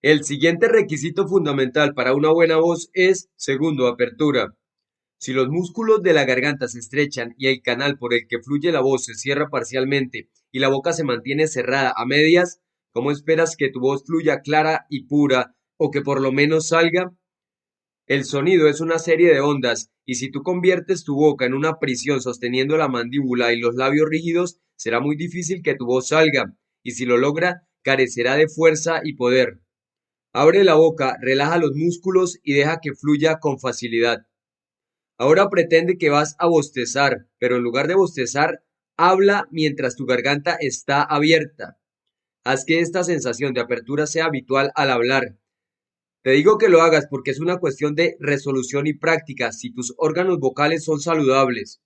El siguiente requisito fundamental para una buena voz es, segundo, apertura. Si los músculos de la garganta se estrechan y el canal por el que fluye la voz se cierra parcialmente y la boca se mantiene cerrada a medias, ¿cómo esperas que tu voz fluya clara y pura o que por lo menos salga? El sonido es una serie de ondas y si tú conviertes tu boca en una prisión sosteniendo la mandíbula y los labios rígidos, será muy difícil que tu voz salga y si lo logra, carecerá de fuerza y poder. Abre la boca, relaja los músculos y deja que fluya con facilidad. Ahora pretende que vas a bostezar, pero en lugar de bostezar, habla mientras tu garganta está abierta. Haz que esta sensación de apertura sea habitual al hablar. Te digo que lo hagas porque es una cuestión de resolución y práctica si tus órganos vocales son saludables.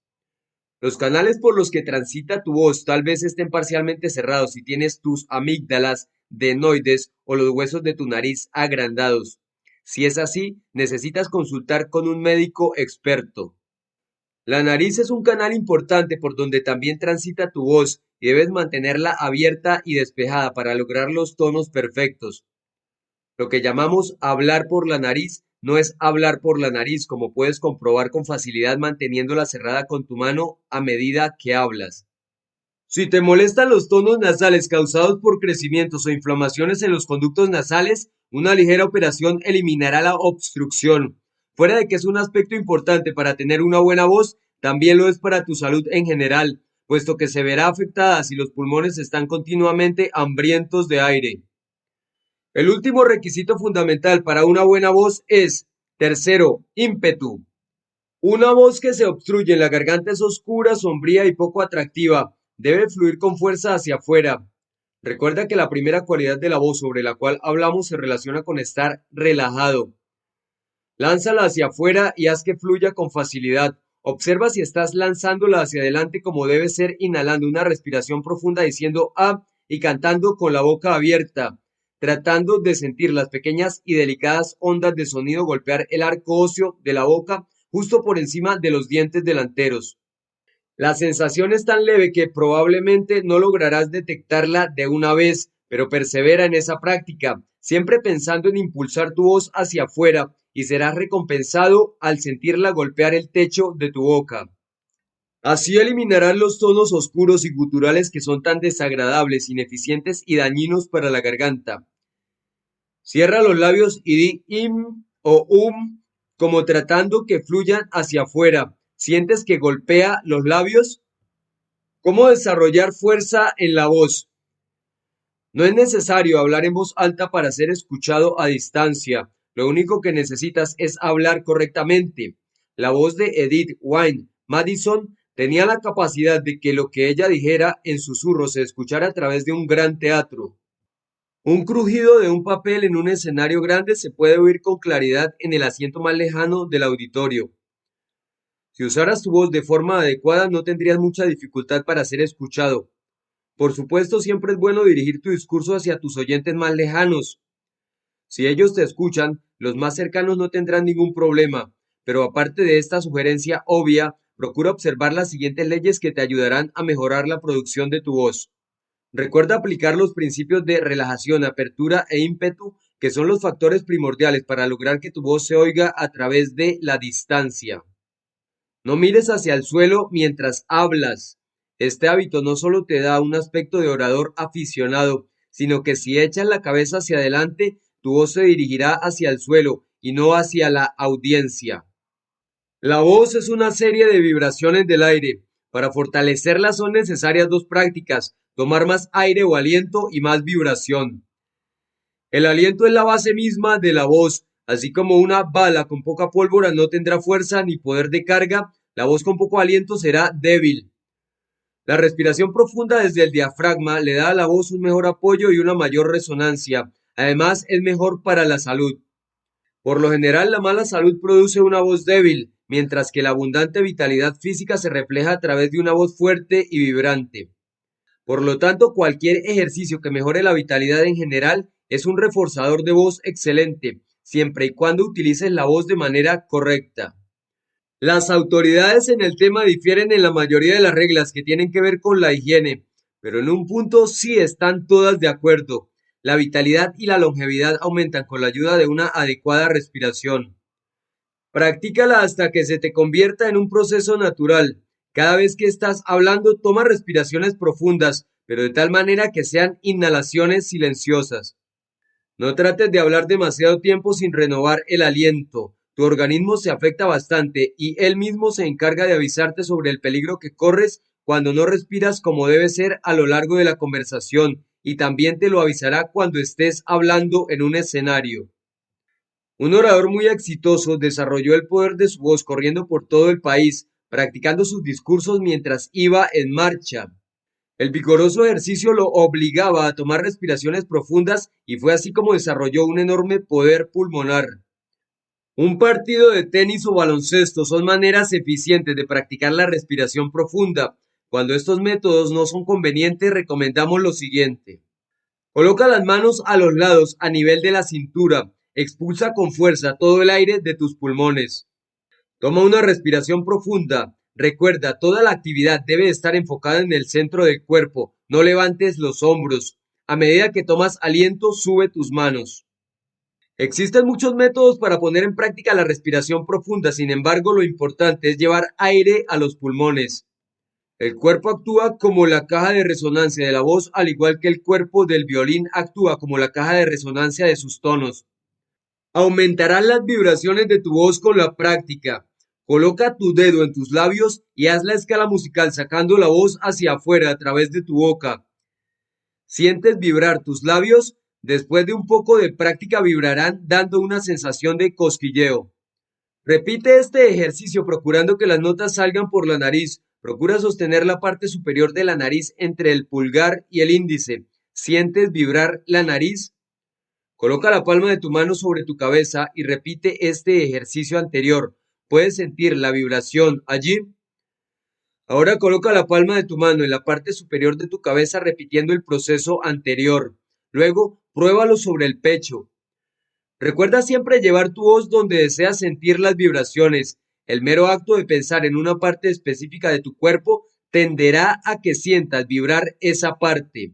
Los canales por los que transita tu voz tal vez estén parcialmente cerrados si tienes tus amígdalas, adenoides o los huesos de tu nariz agrandados. Si es así, necesitas consultar con un médico experto. La nariz es un canal importante por donde también transita tu voz y debes mantenerla abierta y despejada para lograr los tonos perfectos. Lo que llamamos hablar por la nariz no es hablar por la nariz, como puedes comprobar con facilidad manteniéndola cerrada con tu mano a medida que hablas. Si te molestan los tonos nasales causados por crecimientos o inflamaciones en los conductos nasales, una ligera operación eliminará la obstrucción. Fuera de que es un aspecto importante para tener una buena voz, también lo es para tu salud en general, puesto que se verá afectada si los pulmones están continuamente hambrientos de aire. El último requisito fundamental para una buena voz es, tercero, ímpetu. Una voz que se obstruye en la garganta es oscura, sombría y poco atractiva. Debe fluir con fuerza hacia afuera. Recuerda que la primera cualidad de la voz sobre la cual hablamos se relaciona con estar relajado. Lánzala hacia afuera y haz que fluya con facilidad. Observa si estás lanzándola hacia adelante como debe ser, inhalando una respiración profunda diciendo ah y cantando con la boca abierta, tratando de sentir las pequeñas y delicadas ondas de sonido golpear el arco óseo de la boca justo por encima de los dientes delanteros. La sensación es tan leve que probablemente no lograrás detectarla de una vez, pero persevera en esa práctica, siempre pensando en impulsar tu voz hacia afuera y serás recompensado al sentirla golpear el techo de tu boca. Así eliminarás los tonos oscuros y guturales que son tan desagradables, ineficientes y dañinos para la garganta. Cierra los labios y di im o como tratando que fluyan hacia afuera. ¿Sientes que golpea los labios? ¿Cómo desarrollar fuerza en la voz? No es necesario hablar en voz alta para ser escuchado a distancia. Lo único que necesitas es hablar correctamente. La voz de Edith Wynne Madison tenía la capacidad de que lo que ella dijera en susurro se escuchara a través de un gran teatro. Un crujido de un papel en un escenario grande se puede oír con claridad en el asiento más lejano del auditorio. Si usaras tu voz de forma adecuada, no tendrías mucha dificultad para ser escuchado. Por supuesto, siempre es bueno dirigir tu discurso hacia tus oyentes más lejanos. Si ellos te escuchan, los más cercanos no tendrán ningún problema, pero aparte de esta sugerencia obvia, procura observar las siguientes leyes que te ayudarán a mejorar la producción de tu voz. Recuerda aplicar los principios de relajación, apertura e ímpetu, que son los factores primordiales para lograr que tu voz se oiga a través de la distancia. No mires hacia el suelo mientras hablas. Este hábito no solo te da un aspecto de orador aficionado, sino que si echas la cabeza hacia adelante, tu voz se dirigirá hacia el suelo y no hacia la audiencia. La voz es una serie de vibraciones del aire. Para fortalecerla son necesarias dos prácticas, tomar más aire o aliento y más vibración. El aliento es la base misma de la voz, así como una bala con poca pólvora no tendrá fuerza ni poder de carga, la voz con poco aliento será débil. La respiración profunda desde el diafragma le da a la voz un mejor apoyo y una mayor resonancia. Además, es mejor para la salud. Por lo general, la mala salud produce una voz débil, mientras que la abundante vitalidad física se refleja a través de una voz fuerte y vibrante. Por lo tanto, cualquier ejercicio que mejore la vitalidad en general es un reforzador de voz excelente, siempre y cuando utilices la voz de manera correcta. Las autoridades en el tema difieren en la mayoría de las reglas que tienen que ver con la higiene, pero en un punto sí están todas de acuerdo. La vitalidad y la longevidad aumentan con la ayuda de una adecuada respiración. Practícala hasta que se te convierta en un proceso natural. Cada vez que estás hablando, toma respiraciones profundas, pero de tal manera que sean inhalaciones silenciosas. No trates de hablar demasiado tiempo sin renovar el aliento. Tu organismo se afecta bastante y él mismo se encarga de avisarte sobre el peligro que corres cuando no respiras como debe ser a lo largo de la conversación, y también te lo avisará cuando estés hablando en un escenario. Un orador muy exitoso desarrolló el poder de su voz corriendo por todo el país, practicando sus discursos mientras iba en marcha. El vigoroso ejercicio lo obligaba a tomar respiraciones profundas y fue así como desarrolló un enorme poder pulmonar. Un partido de tenis o baloncesto son maneras eficientes de practicar la respiración profunda. Cuando estos métodos no son convenientes, recomendamos lo siguiente. Coloca las manos a los lados a nivel de la cintura. Expulsa con fuerza todo el aire de tus pulmones. Toma una respiración profunda. Recuerda, toda la actividad debe estar enfocada en el centro del cuerpo. No levantes los hombros. A medida que tomas aliento, sube tus manos. Existen muchos métodos para poner en práctica la respiración profunda, sin embargo, lo importante es llevar aire a los pulmones. El cuerpo actúa como la caja de resonancia de la voz, al igual que el cuerpo del violín actúa como la caja de resonancia de sus tonos. Aumentarás las vibraciones de tu voz con la práctica. Coloca tu dedo en tus labios y haz la escala musical sacando la voz hacia afuera a través de tu boca. ¿Sientes vibrar tus labios? Después de un poco de práctica vibrarán dando una sensación de cosquilleo. Repite este ejercicio procurando que las notas salgan por la nariz. Procura sostener la parte superior de la nariz entre el pulgar y el índice. ¿Sientes vibrar la nariz? Coloca la palma de tu mano sobre tu cabeza y repite este ejercicio anterior. ¿Puedes sentir la vibración allí? Ahora coloca la palma de tu mano en la parte superior de tu cabeza repitiendo el proceso anterior. Luego, pruébalo sobre el pecho. Recuerda siempre llevar tu voz donde deseas sentir las vibraciones. El mero acto de pensar en una parte específica de tu cuerpo tenderá a que sientas vibrar esa parte.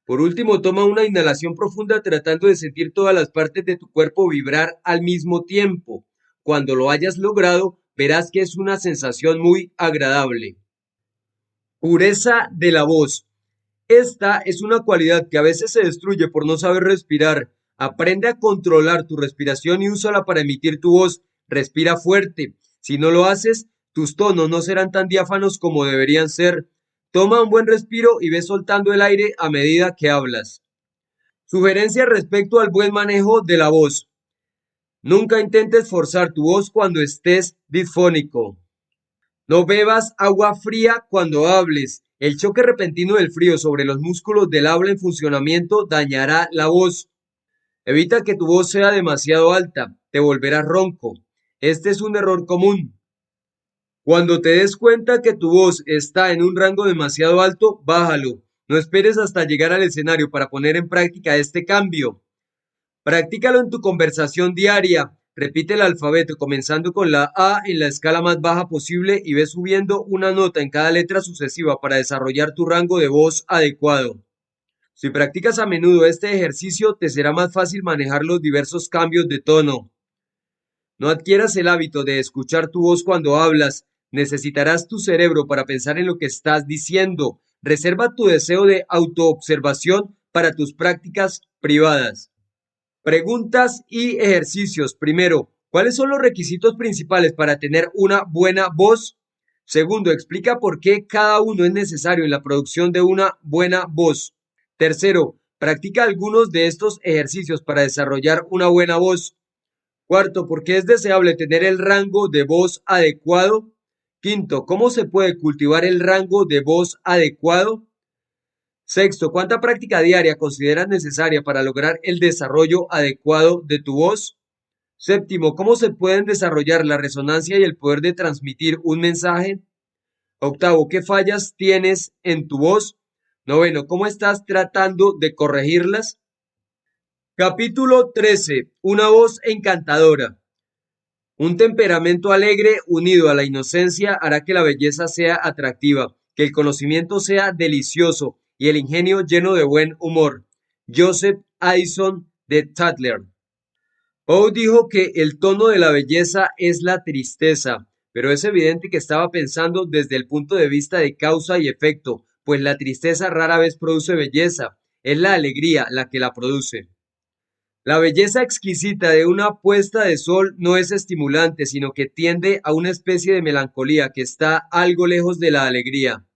Por último, toma una inhalación profunda tratando de sentir todas las partes de tu cuerpo vibrar al mismo tiempo. Cuando lo hayas logrado, verás que es una sensación muy agradable. Pureza de la voz. Esta es una cualidad que a veces se destruye por no saber respirar. Aprende a controlar tu respiración y úsala para emitir tu voz. Respira fuerte. Si no lo haces, tus tonos no serán tan diáfanos como deberían ser. Toma un buen respiro y ve soltando el aire a medida que hablas. Sugerencias respecto al buen manejo de la voz. Nunca intentes forzar tu voz cuando estés disfónico. No bebas agua fría cuando hables. El choque repentino del frío sobre los músculos del habla en funcionamiento dañará la voz. Evita que tu voz sea demasiado alta, te volverás ronco. Este es un error común. Cuando te des cuenta que tu voz está en un rango demasiado alto, bájalo. No esperes hasta llegar al escenario para poner en práctica este cambio. Practícalo en tu conversación diaria. Repite el alfabeto comenzando con la A en la escala más baja posible y ve subiendo una nota en cada letra sucesiva para desarrollar tu rango de voz adecuado. Si practicas a menudo este ejercicio, te será más fácil manejar los diversos cambios de tono. No adquieras el hábito de escuchar tu voz cuando hablas. Necesitarás tu cerebro para pensar en lo que estás diciendo. Reserva tu deseo de autoobservación para tus prácticas privadas. Preguntas y ejercicios. Primero, ¿cuáles son los requisitos principales para tener una buena voz? Segundo, explica por qué cada uno es necesario en la producción de una buena voz. Tercero, practica algunos de estos ejercicios para desarrollar una buena voz. Cuarto, ¿por qué es deseable tener el rango de voz adecuado? Quinto, ¿cómo se puede cultivar el rango de voz adecuado? Sexto, ¿cuánta práctica diaria consideras necesaria para lograr el desarrollo adecuado de tu voz? Séptimo, ¿cómo se pueden desarrollar la resonancia y el poder de transmitir un mensaje? Octavo, ¿qué fallas tienes en tu voz? Noveno, ¿cómo estás tratando de corregirlas? Capítulo 13. Una voz encantadora. Un temperamento alegre unido a la inocencia hará que la belleza sea atractiva, que el conocimiento sea delicioso y el ingenio lleno de buen humor. Joseph Addison de Tatler. Poe dijo que el tono de la belleza es la tristeza, pero es evidente que estaba pensando desde el punto de vista de causa y efecto, pues la tristeza rara vez produce belleza, es la alegría la que la produce. La belleza exquisita de una puesta de sol no es estimulante, sino que tiende a una especie de melancolía que está algo lejos de la alegría.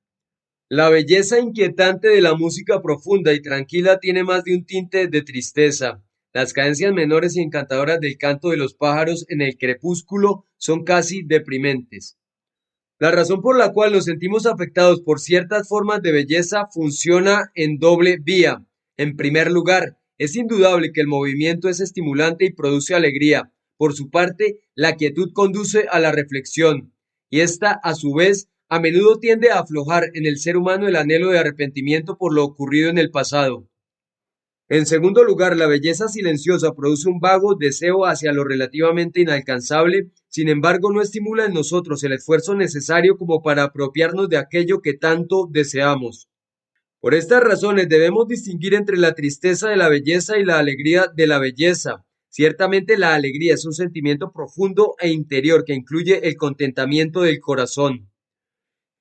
La belleza inquietante de la música profunda y tranquila tiene más de un tinte de tristeza. Las cadencias menores y encantadoras del canto de los pájaros en el crepúsculo son casi deprimentes. La razón por la cual nos sentimos afectados por ciertas formas de belleza funciona en doble vía. En primer lugar, es indudable que el movimiento es estimulante y produce alegría. Por su parte, la quietud conduce a la reflexión, y esta, a su vez, a menudo tiende a aflojar en el ser humano el anhelo de arrepentimiento por lo ocurrido en el pasado. En segundo lugar, la belleza silenciosa produce un vago deseo hacia lo relativamente inalcanzable, sin embargo no estimula en nosotros el esfuerzo necesario como para apropiarnos de aquello que tanto deseamos. Por estas razones debemos distinguir entre la tristeza de la belleza y la alegría de la belleza. Ciertamente la alegría es un sentimiento profundo e interior que incluye el contentamiento del corazón.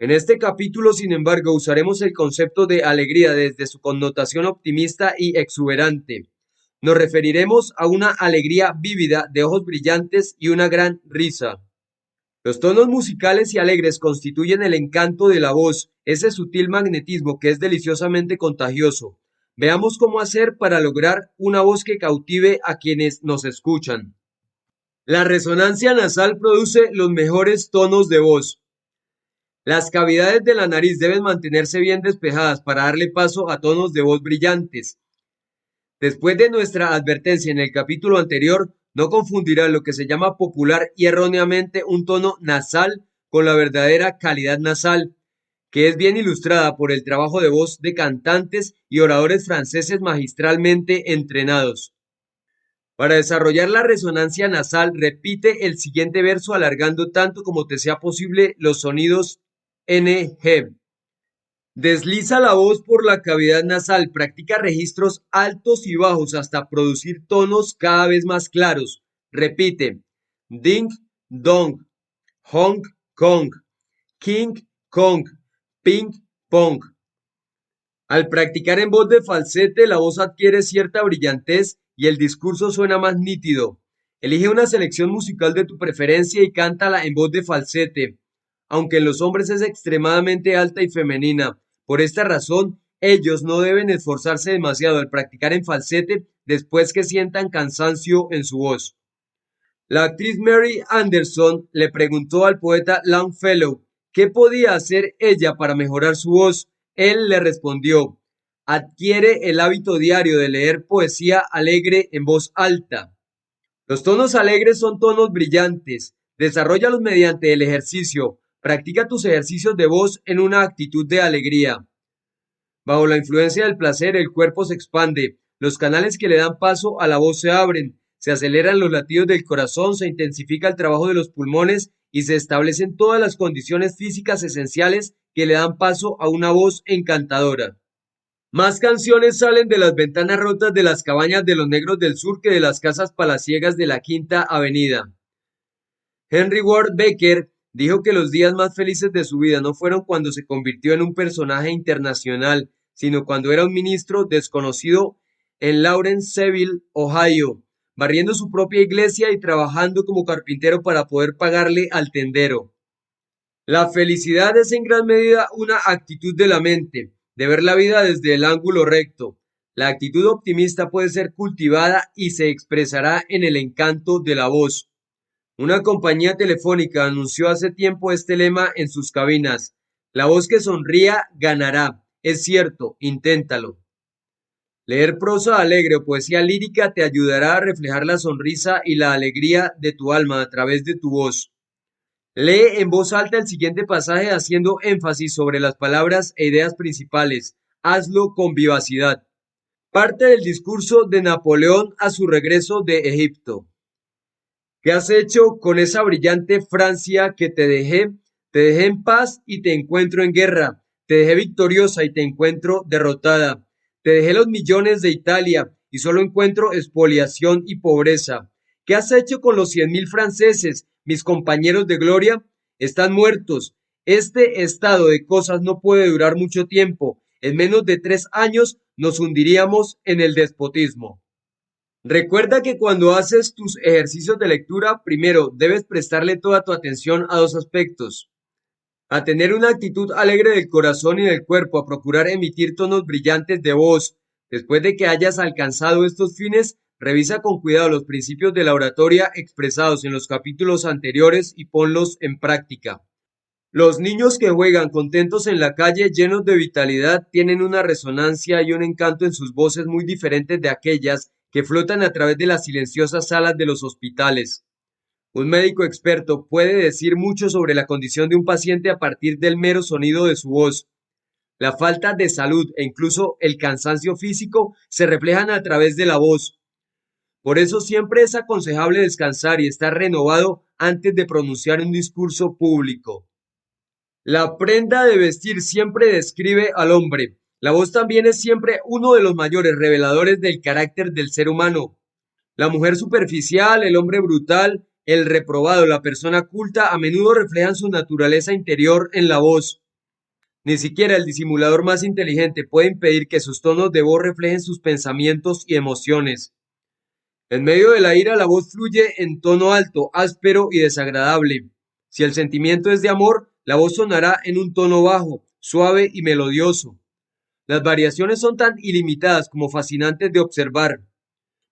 En este capítulo, sin embargo, usaremos el concepto de alegría desde su connotación optimista y exuberante. Nos referiremos a una alegría vívida de ojos brillantes y una gran risa. Los tonos musicales y alegres constituyen el encanto de la voz, ese sutil magnetismo que es deliciosamente contagioso. Veamos cómo hacer para lograr una voz que cautive a quienes nos escuchan. La resonancia nasal produce los mejores tonos de voz. Las cavidades de la nariz deben mantenerse bien despejadas para darle paso a tonos de voz brillantes. Después de nuestra advertencia en el capítulo anterior, no confundirá lo que se llama popular y erróneamente un tono nasal con la verdadera calidad nasal, que es bien ilustrada por el trabajo de voz de cantantes y oradores franceses magistralmente entrenados. Para desarrollar la resonancia nasal, repite el siguiente verso alargando tanto como te sea posible los sonidos NG. Desliza la voz por la cavidad nasal, practica registros altos y bajos hasta producir tonos cada vez más claros. Repite: ding, dong, Hong Kong, King Kong, ping pong. Al practicar en voz de falsete, la voz adquiere cierta brillantez y el discurso suena más nítido. Elige una selección musical de tu preferencia y cántala en voz de falsete, aunque en los hombres es extremadamente alta y femenina. Por esta razón, ellos no deben esforzarse demasiado al practicar en falsete después que sientan cansancio en su voz. La actriz Mary Anderson le preguntó al poeta Longfellow qué podía hacer ella para mejorar su voz. Él le respondió: adquiere el hábito diario de leer poesía alegre en voz alta. Los tonos alegres son tonos brillantes. Desarróllalos mediante el ejercicio. Practica tus ejercicios de voz en una actitud de alegría. Bajo la influencia del placer, el cuerpo se expande. Los canales que le dan paso a la voz se abren. Se aceleran los latidos del corazón, se intensifica el trabajo de los pulmones y se establecen todas las condiciones físicas esenciales que le dan paso a una voz encantadora. Más canciones salen de las ventanas rotas de las cabañas de los negros del sur que de las casas palaciegas de la Quinta Avenida. Henry Ward Beecher dijo que los días más felices de su vida no fueron cuando se convirtió en un personaje internacional, sino cuando era un ministro desconocido en Lawrenceville, Ohio, barriendo su propia iglesia y trabajando como carpintero para poder pagarle al tendero. La felicidad es en gran medida una actitud de la mente, de ver la vida desde el ángulo recto. La actitud optimista puede ser cultivada y se expresará en el encanto de la voz. Una compañía telefónica anunció hace tiempo este lema en sus cabinas: la voz que sonría ganará. Es cierto, inténtalo. Leer prosa alegre o poesía lírica te ayudará a reflejar la sonrisa y la alegría de tu alma a través de tu voz. Lee en voz alta el siguiente pasaje haciendo énfasis sobre las palabras e ideas principales. Hazlo con vivacidad. Parte del discurso de Napoleón a su regreso de Egipto. ¿Qué has hecho con esa brillante Francia que te dejé? Te dejé en paz y te encuentro en guerra. Te dejé victoriosa y te encuentro derrotada. Te dejé los millones de Italia y solo encuentro expoliación y pobreza. ¿Qué has hecho con los 100.000 franceses, mis compañeros de gloria? Están muertos. Este estado de cosas no puede durar mucho tiempo. En menos de 3 años nos hundiríamos en el despotismo. Recuerda que cuando haces tus ejercicios de lectura, primero debes prestarle toda tu atención a dos aspectos: a tener una actitud alegre del corazón y del cuerpo, a procurar emitir tonos brillantes de voz. Después de que hayas alcanzado estos fines, revisa con cuidado los principios de la oratoria expresados en los capítulos anteriores y ponlos en práctica. Los niños que juegan contentos en la calle, llenos de vitalidad, tienen una resonancia y un encanto en sus voces muy diferentes de aquellas que flotan a través de las silenciosas salas de los hospitales. Un médico experto puede decir mucho sobre la condición de un paciente a partir del mero sonido de su voz. La falta de salud e incluso el cansancio físico se reflejan a través de la voz. Por eso siempre es aconsejable descansar y estar renovado antes de pronunciar un discurso público. La prenda de vestir siempre describe al hombre. La voz también es siempre uno de los mayores reveladores del carácter del ser humano. La mujer superficial, el hombre brutal, el reprobado, la persona culta, a menudo reflejan su naturaleza interior en la voz. Ni siquiera el disimulador más inteligente puede impedir que sus tonos de voz reflejen sus pensamientos y emociones. En medio de la ira, la voz fluye en tono alto, áspero y desagradable. Si el sentimiento es de amor, la voz sonará en un tono bajo, suave y melodioso. Las variaciones son tan ilimitadas como fascinantes de observar.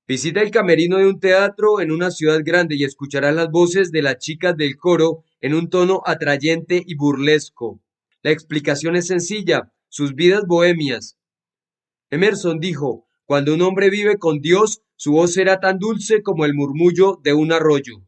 Visita el camerino de un teatro en una ciudad grande y escucharás las voces de las chicas del coro en un tono atrayente y burlesco. La explicación es sencilla: sus vidas bohemias. Emerson dijo: cuando un hombre vive con Dios, su voz será tan dulce como el murmullo de un arroyo.